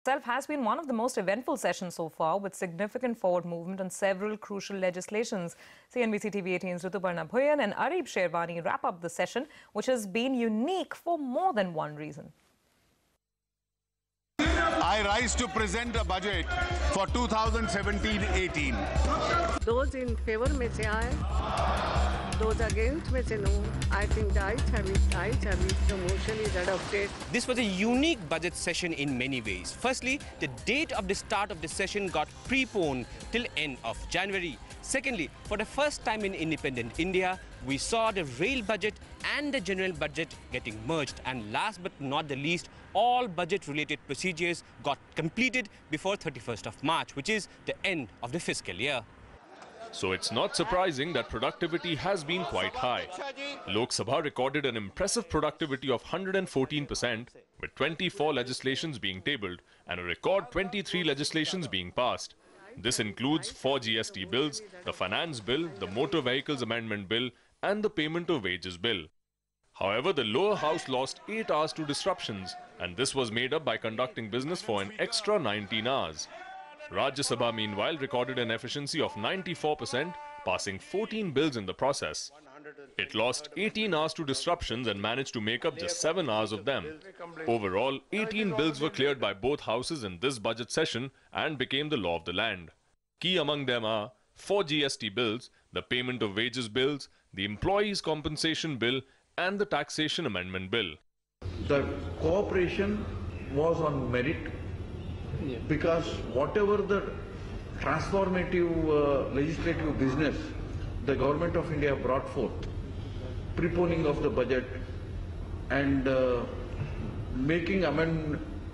Itself has been one of the most eventful sessions so far, with significant forward movement on several crucial legislations. CNBC TV 18's Rituparna Bhuyan and Arif Sherwani wrap up the session, which has been unique for more than one reason. I rise to present a budget for 2017-18. Those in favor may say aye. Those against may say no. I think the ayes have it. The motion is adopted. This was a unique budget session in many ways. Firstly, the date of the start of the session got preponed till end of January. Secondly, for the first time in independent India, we saw the rail budget and the general budget getting merged. And last but not the least, all budget-related procedures got completed before 31st of March, which is the end of the fiscal year. So it's not surprising that productivity has been quite high. Lok Sabha recorded an impressive productivity of 114%, with 24 legislations being tabled and a record 23 legislations being passed. This includes 4 GST bills, the Finance Bill, the Motor Vehicles Amendment Bill and the Payment of Wages Bill. However, the lower house lost 8 hours to disruptions, and this was made up by conducting business for an extra 19 hours. Rajya Sabha, meanwhile, recorded an efficiency of 94%, passing 14 bills in the process. It lost 18 hours to disruptions and managed to make up just 7 hours of them. Overall, 18 bills were cleared by both houses in this budget session and became the law of the land. Key among them are 4 GST bills, the Payment of Wages Bills, the Employees Compensation Bill and the Taxation Amendment Bill. The cooperation was on merit, because whatever the transformative legislative business the Government of India brought forth, preponing of the budget and making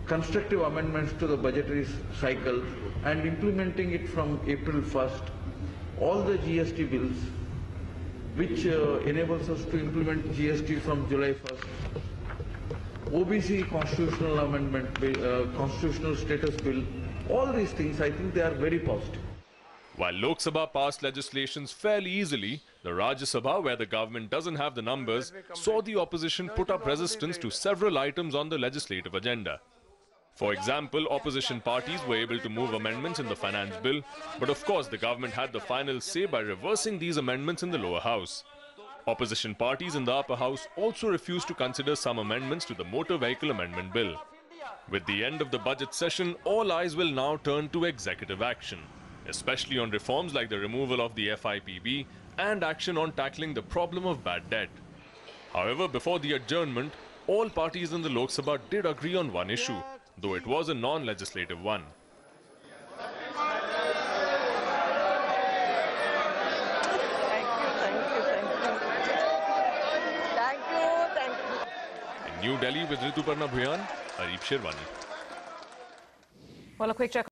constructive amendments to the budgetary cycle and implementing it from April 1st, all the GST bills, which enables us to implement GST from July 1st, OBC constitutional amendment, constitutional status bill, all these things, I think they are very positive. While Lok Sabha passed legislations fairly easily, the Rajya Sabha, where the government doesn't have the numbers, saw the opposition put up resistance to several items on the legislative agenda. For example, opposition parties were able to move amendments in the Finance Bill, but of course the government had the final say by reversing these amendments in the lower house. Opposition parties in the upper house also refused to consider some amendments to the Motor Vehicle Amendment Bill. With the end of the budget session, all eyes will now turn to executive action, especially on reforms like the removal of the FIPB and action on tackling the problem of bad debt. However, before the adjournment, all parties in the Lok Sabha did agree on one issue, though it was a non-legislative one. In New Delhi with Rituparna Bhuyan, Arif Sherwani. Well, a quick check.